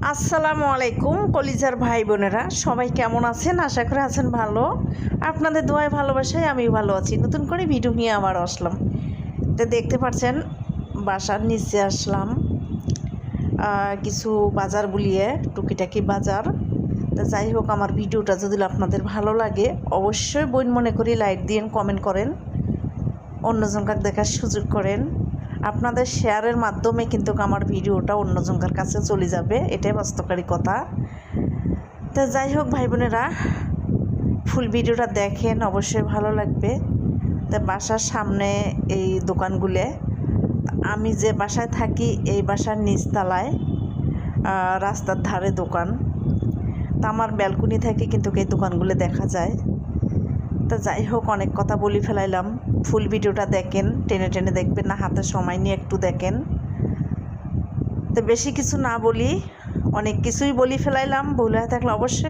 আসসালামু আলাইকুম কলিজার ভাই বোনেরা, সবাই কেমন আছেন? আশা করে আছেন ভালো। আপনাদের দোয়ায় ভালোবাসায় আমি ভালো আছি। নতুন করে ভিডিও নিয়ে আবার আসলাম। তো দেখতে পাচ্ছেন বাসার নিচে আসলাম কিছু বাজার বুলিয়ে, টুকিটাকি বাজার। তো যাই হোক, আমার ভিডিওটা যদি আপনাদের ভালো লাগে অবশ্যই বোন মনে করি লাইক দিন, কমেন্ট করেন, অন্যজনকার দেখার সুযোগ করেন। আপনাদের শেয়ারের মাধ্যমে কিন্তু আমার ভিডিওটা অন্যজনকার কাছে চলে যাবে, এটাই বাস্তবকারী কথা। তো যাই হোক ভাই বোনেরা, ফুল ভিডিওটা দেখেন, অবশ্যই ভালো লাগবে। তো বাসার সামনে এই দোকানগুলো, আমি যে বাসায় থাকি এই বাসার নিচতলায় রাস্তার ধারে দোকান। তা আমার ব্যালকনি থেকে কিন্তু এই দোকানগুলো দেখা যায়। তা যাই হোক, অনেক কথা বলি ফেলাইলাম। ফুল ভিডিওটা দেখেন, টেনে টেনে দেখবেন না, হাতে সময় নিয়ে একটু দেখেন। তো বেশি কিছু না বলি, অনেক কিছুই বলি ফেলাইলাম, ভুল হয়ে থাকলে অবশ্যই